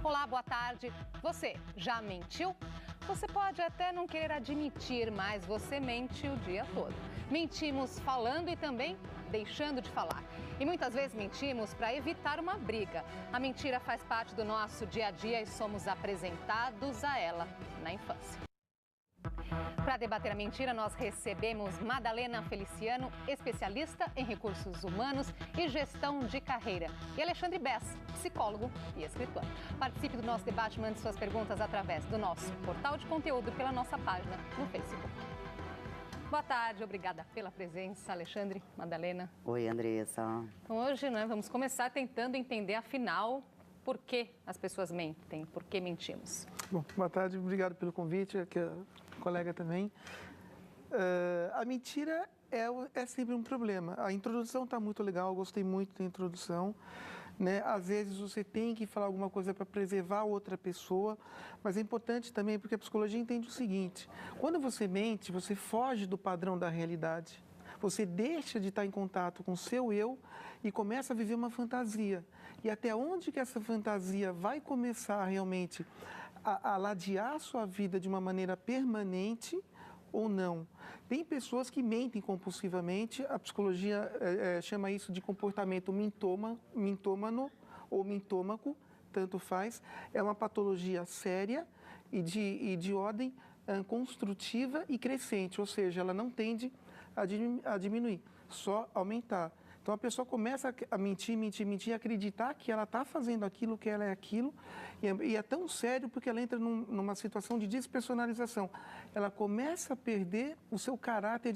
Olá, boa tarde. Você já mentiu? Você pode até não querer admitir, mas você mente o dia todo. Mentimos falando e também deixando de falar. E muitas vezes mentimos para evitar uma briga. A mentira faz parte do nosso dia a dia e somos apresentados a ela na infância. Para debater a mentira, nós recebemos Madalena Feliciano, especialista em recursos humanos e gestão de carreira, e Alexandre Bess, psicólogo e escritor. Participe do nosso debate, mande suas perguntas através do nosso portal de conteúdo pela nossa página no Facebook. Boa tarde, obrigada pela presença, Alexandre, Madalena. Oi, Andressa. Então, hoje, vamos começar tentando entender, afinal, por que as pessoas mentem, por que mentimos. Bom, boa tarde, obrigado pelo convite, aqui a colega também. A mentira é sempre um problema. A introdução está muito legal, gostei muito da introdução. Né? Às vezes você tem que falar alguma coisa para preservar outra pessoa, mas é importante também porque a psicologia entende o seguinte: quando você mente, você foge do padrão da realidade. Você deixa de estar em contato com o seu eu e começa a viver uma fantasia. E até onde que essa fantasia vai começar realmente a ladear a sua vida de uma maneira permanente ou não? Tem pessoas que mentem compulsivamente, a psicologia chama isso de comportamento mintômano ou mintômaco, tanto faz. É uma patologia séria e de ordem construtiva e crescente, ou seja, ela não tende a diminuir, só aumentar. Então a pessoa começa a mentir e acreditar que ela está fazendo aquilo, que ela é aquilo, e é tão sério porque ela entra numa situação de despersonalização. Ela começa a perder o seu caráter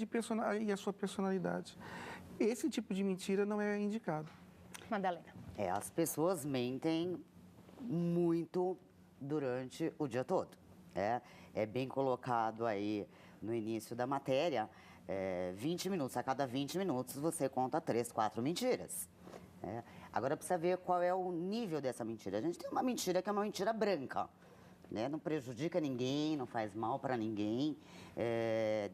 e a sua personalidade. Esse tipo de mentira não é indicado. Madalena. As pessoas mentem muito durante o dia todo. É bem colocado aí no início da matéria. 20 minutos, a cada 20 minutos você conta 3, 4 mentiras. Agora precisa ver qual é o nível dessa mentira. A gente tem uma mentira que é uma mentira branca, né? Não prejudica ninguém, não faz mal para ninguém.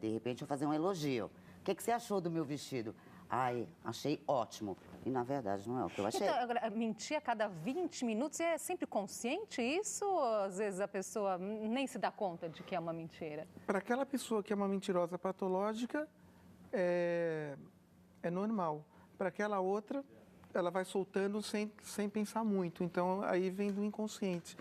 De repente eu fazer um elogio. O que você achou do meu vestido? Ai, achei ótimo. E na verdade não é o que eu achei. Então, agora, mentir a cada 20 minutos é sempre consciente isso? Ou às vezes a pessoa nem se dá conta de que é uma mentira? Para aquela pessoa que é uma mentirosa patológica, é normal. Para aquela outra, ela vai soltando sem pensar muito. Então, aí vem do inconsciente.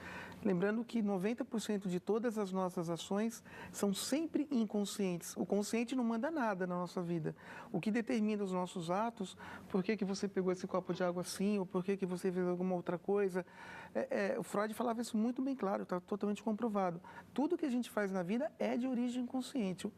Lembrando que 90% de todas as nossas ações são sempre inconscientes. O consciente não manda nada na nossa vida. O que determina os nossos atos, por que você pegou esse copo de água assim, ou por que você fez alguma outra coisa, o Freud falava isso muito bem claro, está totalmente comprovado. Tudo que a gente faz na vida é de origem inconsciente. O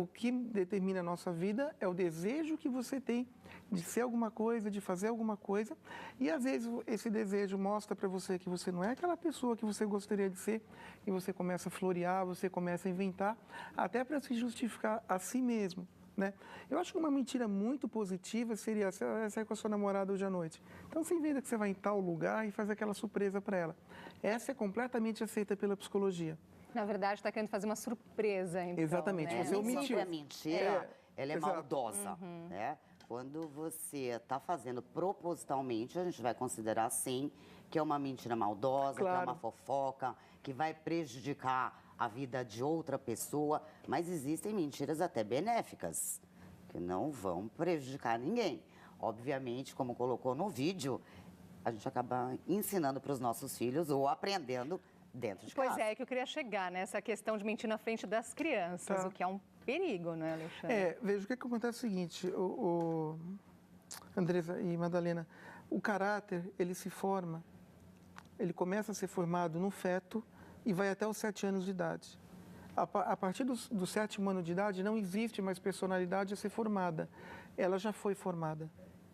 que determina a nossa vida é o desejo que você tem de ser alguma coisa, de fazer alguma coisa, e às vezes esse desejo mostra para você que você não é aquela pessoa que você gostaria de ser, e você começa a florear, você começa a inventar, até para se justificar a si mesmo, né? Eu acho que uma mentira muito positiva seria você vai sair com a sua namorada hoje à noite. Então você inventa que você vai em tal lugar e faz aquela surpresa para ela. Essa é completamente aceita pela psicologia. Na verdade, está querendo fazer uma surpresa, então. Exatamente, né? você omitiu. A mentira, ela é exato. maldosa, né? Quando você está fazendo propositalmente, a gente vai considerar, sim, que é uma mentira maldosa, Claro. que é uma fofoca, que vai prejudicar a vida de outra pessoa. Mas existem mentiras até benéficas, que não vão prejudicar ninguém. Obviamente, como colocou no vídeo, a gente acaba ensinando para os nossos filhos ou aprendendo dentro de casa. Pois é, que eu queria chegar nessa questão de mentir na frente das crianças, Tá. o que é um perigo, né, Alexandre? Veja, o que acontece é o seguinte, Andressa e Madalena, o caráter, ele se forma, ele começa a ser formado no feto e vai até os 7 anos de idade. A partir do 7º ano de idade, não existe mais personalidade a ser formada, ela já foi formada.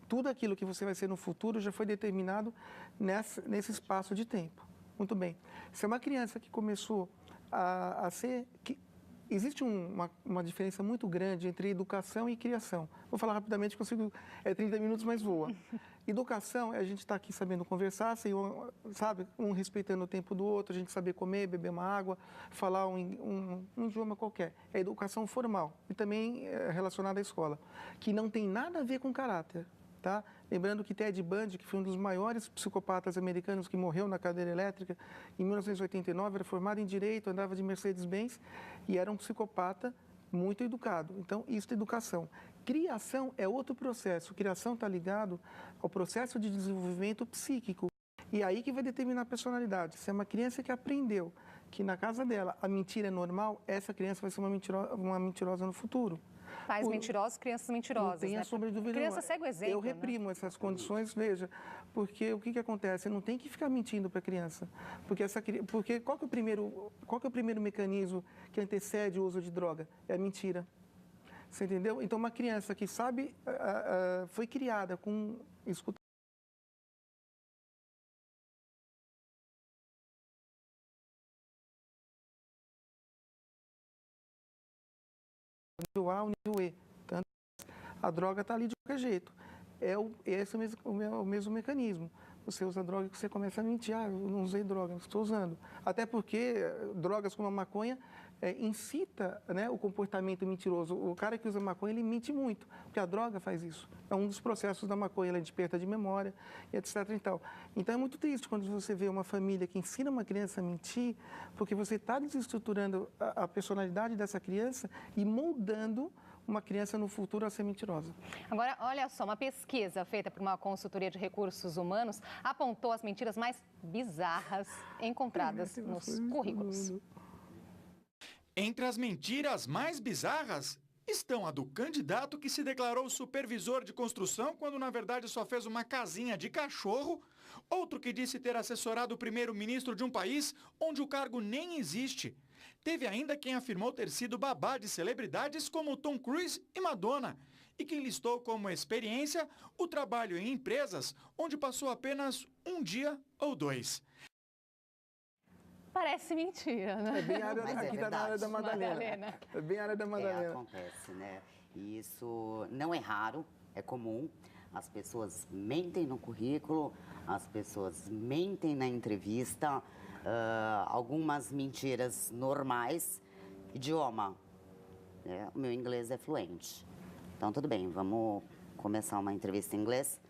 Tudo aquilo que você vai ser no futuro já foi determinado nesse espaço de tempo. Muito bem. Se é uma criança que começou a ser... Existe uma diferença muito grande entre educação e criação. Vou falar rapidamente, consigo, 30 minutos, mas voa. Educação é a gente estar aqui sabendo conversar, sabe, um respeitando o tempo do outro, a gente saber comer, beber uma água, falar um idioma qualquer. É educação formal e também relacionada à escola, que não tem nada a ver com caráter. Tá? Lembrando que Ted Bundy, que foi um dos maiores psicopatas americanos que morreu na cadeira elétrica, em 1989, era formado em Direito, andava de Mercedes-Benz e era um psicopata muito educado. Então, isso é educação. Criação é outro processo. Criação está ligado ao processo de desenvolvimento psíquico. E aí que vai determinar a personalidade. Se é uma criança que aprendeu que na casa dela a mentira é normal, essa criança vai ser uma mentirosa no futuro. Pais mentirosos, crianças mentirosas. Não tenha né? sombra de dúvida. Criança segue o exemplo. Eu reprimo essas condições, veja, porque o que acontece? Você não tem que ficar mentindo para a criança. Porque qual que é o primeiro mecanismo que antecede o uso de droga? É a mentira. Você entendeu? Então, uma criança que sabe, foi criada com escuta nível A ou nível E. Tanto a droga está ali de qualquer jeito. Esse é o mesmo mecanismo. Você usa droga que você começa a mentir. Ah, eu não usei droga, estou usando. Até porque drogas como a maconha incita, né, o comportamento mentiroso. O cara que usa maconha, ele mente muito, porque a droga faz isso. É um dos processos da maconha, ela desperta de memória, etc. E tal. Então é muito triste quando você vê uma família que ensina uma criança a mentir, porque você está desestruturando a personalidade dessa criança e moldando uma criança no futuro a ser mentirosa. Agora, olha só, uma pesquisa feita por uma consultoria de recursos humanos apontou as mentiras mais bizarras encontradas nos currículos. Entre as mentiras mais bizarras estão a do candidato que se declarou supervisor de construção quando na verdade só fez uma casinha de cachorro, outro que disse ter assessorado o primeiro-ministro de um país onde o cargo nem existe. Teve ainda quem afirmou ter sido babá de celebridades como Tom Cruise e Madonna, e quem listou como experiência o trabalho em empresas onde passou apenas um dia ou 2. Parece mentira, né? É bem a área, aqui está na área da Madalena. É bem a área da Madalena. Acontece, né? E isso não é raro, é comum. As pessoas mentem no currículo, as pessoas mentem na entrevista, algumas mentiras normais. Idioma, né? O meu inglês é fluente. Então, tudo bem, vamos começar uma entrevista em inglês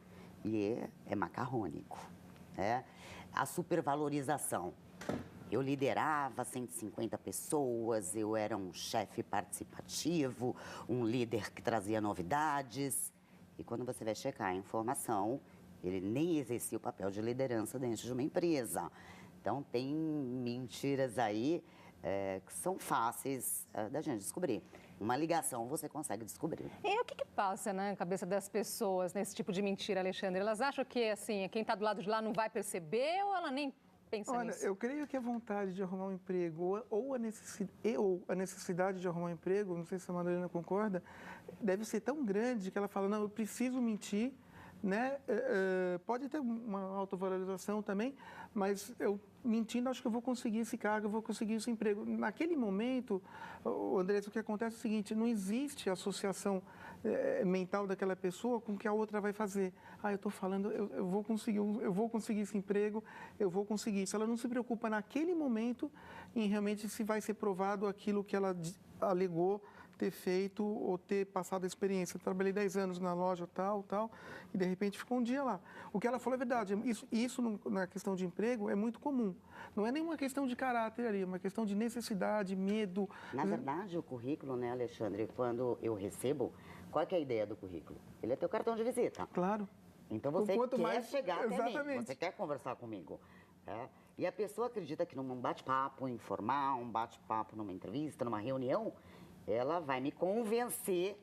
e é macarrônico, né? A supervalorização. Eu liderava 150 pessoas, eu era um chefe participativo, um líder que trazia novidades. E quando você vai checar a informação, ele nem exercia o papel de liderança dentro de uma empresa. Então, tem mentiras aí que são fáceis da gente descobrir. Uma ligação você consegue descobrir. E o que passa na cabeça das pessoas nesse tipo de mentira, Alexandre? Elas acham que assim, quem está do lado de lá não vai perceber ou ela nem pensa nisso? Olha, eu creio que a vontade de arrumar um emprego ou a necessidade de arrumar um emprego, não sei se a Madalena concorda, deve ser tão grande que ela fala, não, eu preciso mentir, né? Pode ter uma autovalorização também, mas eu mentindo acho que eu vou conseguir esse cargo, eu vou conseguir esse emprego. Naquele momento, Andressa, o que acontece é o seguinte, não existe associação mental daquela pessoa com o que a outra vai fazer. Ah, eu estou falando, eu vou conseguir esse emprego, eu vou conseguir. Se ela não se preocupa naquele momento em realmente se vai ser provado aquilo que ela alegou ter feito ou ter passado a experiência. Eu trabalhei 10 anos na loja tal, e de repente ficou um dia lá. O que ela falou é verdade. Isso na questão de emprego é muito comum. Não é nenhuma questão de caráter ali, é uma questão de necessidade, medo. Na verdade, o currículo, né, Alexandre, quando eu recebo, qual que é a ideia do currículo? Ele é teu cartão de visita. Claro. Então você quer chegar até Exatamente. mim, você quer conversar comigo. É? E a pessoa acredita que num bate-papo informal, um bate-papo numa entrevista, numa reunião, ela vai me convencer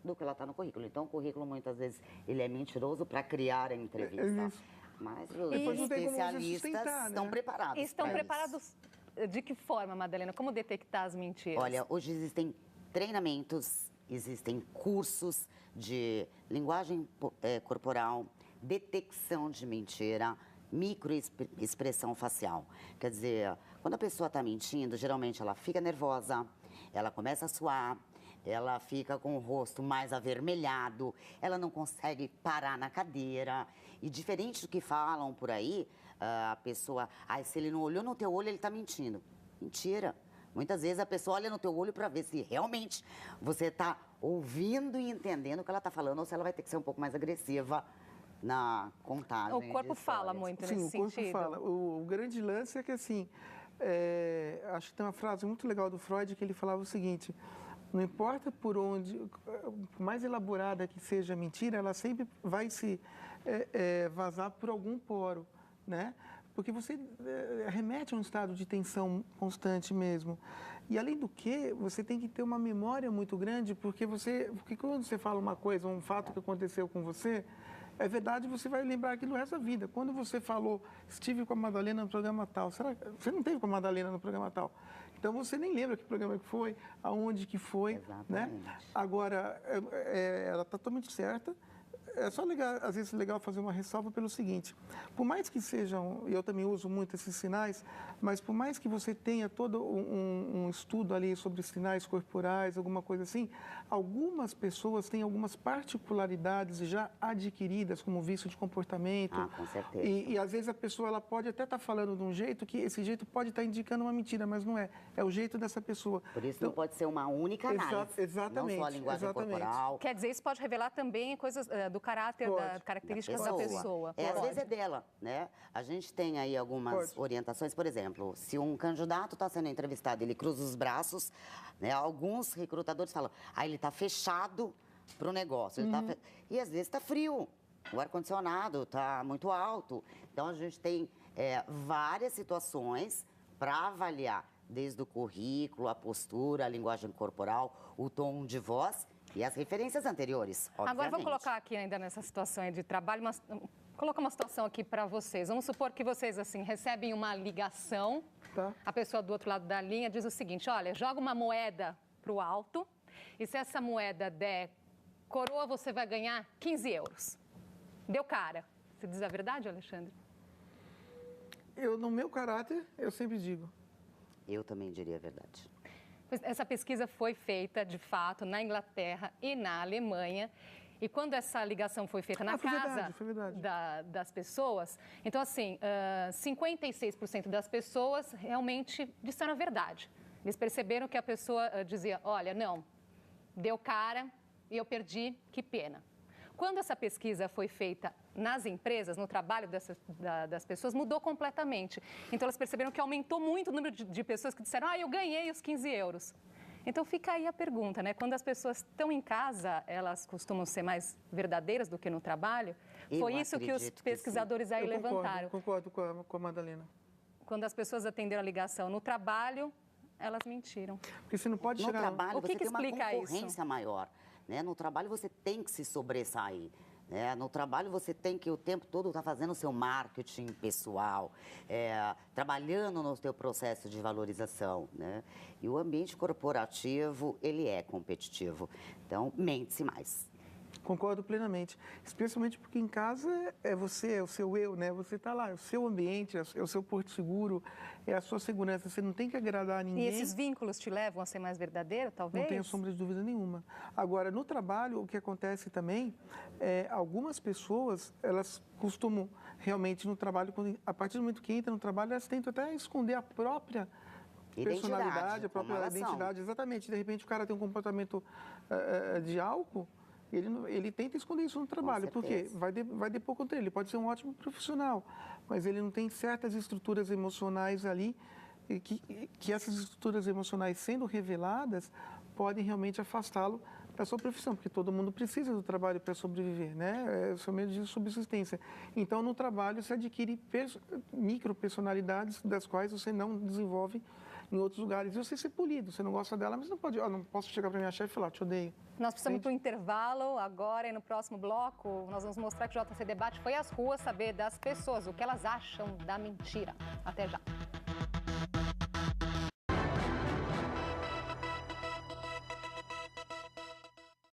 do que ela está no currículo. Então, o currículo, muitas vezes, ele é mentiroso para criar a entrevista. Mas os especialistas estão preparados. Estão preparados de que forma, Madalena? Como detectar as mentiras? Olha, hoje existem treinamentos, existem cursos de linguagem corporal, detecção de mentira, microexpressão facial. Quer dizer, quando a pessoa está mentindo, geralmente ela fica nervosa, ela começa a suar, ela fica com o rosto mais avermelhado, ela não consegue parar na cadeira. E diferente do que falam por aí, a pessoa, se ele não olhou no teu olho, ele está mentindo. Mentira. Muitas vezes a pessoa olha no teu olho para ver se realmente você está ouvindo e entendendo o que ela está falando ou se ela vai ter que ser um pouco mais agressiva na contagem. O corpo de fala histórias. muito Sim, nesse o corpo sentido. fala. O grande lance é que, assim, acho que tem uma frase muito legal do Freud que ele falava o seguinte: não importa por mais elaborada que seja a mentira, ela sempre vai se vazar por algum poro, né? Porque você remete a um estado de tensão constante mesmo. E, além do que, você tem que ter uma memória muito grande, porque quando você fala uma coisa, um fato que aconteceu com você, é verdade, você vai lembrar aquilo o resto da vida. Quando você falou, estive com a Madalena no programa tal, será que você não esteve com a Madalena no programa tal? Então, você nem lembra que programa que foi, aonde que foi, né? Exatamente. Agora, ela está totalmente certa. É só às vezes legal fazer uma ressalva pelo seguinte: por mais que sejam, e eu também uso muito esses sinais, mas por mais que você tenha todo um estudo ali sobre sinais corporais, alguma coisa assim, algumas pessoas têm algumas particularidades já adquiridas, como vício de comportamento. Ah, com certeza. E às vezes a pessoa ela pode até estar falando de um jeito que esse jeito pode estar indicando uma mentira, mas não é. É o jeito dessa pessoa. Por isso não pode ser uma única análise. exatamente, Não só a linguagem exatamente. corporal. Quer dizer, isso pode revelar também coisas do caráter, Pode. características da pessoa. Às Pode. vezes é dela, né? A gente tem aí algumas Pode. orientações, por exemplo, se um candidato está sendo entrevistado, ele cruza os braços, né? Alguns recrutadores falam, ele está fechado para o negócio. E às vezes está frio, o ar-condicionado está muito alto. Então, a gente tem várias situações para avaliar, desde o currículo, a postura, a linguagem corporal, o tom de voz e as referências anteriores, obviamente. Agora, vamos colocar aqui ainda nessa situação aí de trabalho, colocar uma situação aqui para vocês. Vamos supor que vocês, assim, recebem uma ligação, Tá. a pessoa do outro lado da linha diz o seguinte: olha, joga uma moeda para o alto e se essa moeda der coroa, você vai ganhar 15 euros. Deu cara. Você diz a verdade, Alexandre? No meu caráter, eu sempre digo. Eu também diria a verdade. Essa pesquisa foi feita, de fato, na Inglaterra e na Alemanha. E quando essa ligação foi feita na casa foi verdade. das pessoas, então, assim, 56% das pessoas realmente disseram a verdade. Eles perceberam que a pessoa dizia, olha, não, deu cara e eu perdi, que pena. Quando essa pesquisa foi feita nas empresas, no trabalho das pessoas, mudou completamente. Então, elas perceberam que aumentou muito o número de pessoas que disseram, eu ganhei os 15 euros. Então, fica aí a pergunta, né? Quando as pessoas estão em casa, elas costumam ser mais verdadeiras do que no trabalho? Foi isso que os pesquisadores aí levantaram. Concordo com a Madalena. Quando as pessoas atenderam a ligação no trabalho, elas mentiram. Porque você não pode No chegar... trabalho, O que você tem uma explica isso? concorrência maior. Né? No trabalho, você tem que se sobressair. Né? No trabalho, você tem que o tempo todo estar fazendo o seu marketing pessoal, trabalhando no seu processo de valorização. Né? E o ambiente corporativo, ele é competitivo. Então, mente-se mais. Concordo plenamente. Especialmente porque em casa é você, é o seu eu, né? Você está lá, é o seu ambiente, é o seu porto seguro, é a sua segurança. Você não tem que agradar a ninguém. E esses vínculos te levam a ser mais verdadeiro, talvez? Não tenho sombra de dúvida nenhuma. Agora, no trabalho, o que acontece também algumas pessoas, elas costumam realmente no trabalho, a partir do momento que entra no trabalho, elas tentam até esconder a própria personalidade, a própria identidade. Exatamente. De repente, o cara tem um comportamento de álcool, ele tenta esconder isso no trabalho, porque vai depor contra ele. Ele pode ser um ótimo profissional, mas ele não tem certas estruturas emocionais ali, que essas estruturas emocionais sendo reveladas podem realmente afastá-lo da sua profissão, porque todo mundo precisa do trabalho para sobreviver, né? É o seu meio de subsistência. Então, no trabalho, você adquire micro-personalidades das quais você não desenvolve em outros lugares. E você ser polido, você não gosta dela, mas não pode, não posso chegar para minha chefe e falar, te odeio. Nós precisamos para um intervalo agora e no próximo bloco nós vamos mostrar que o JC Debate foi às ruas saber das pessoas o que elas acham da mentira. Até já.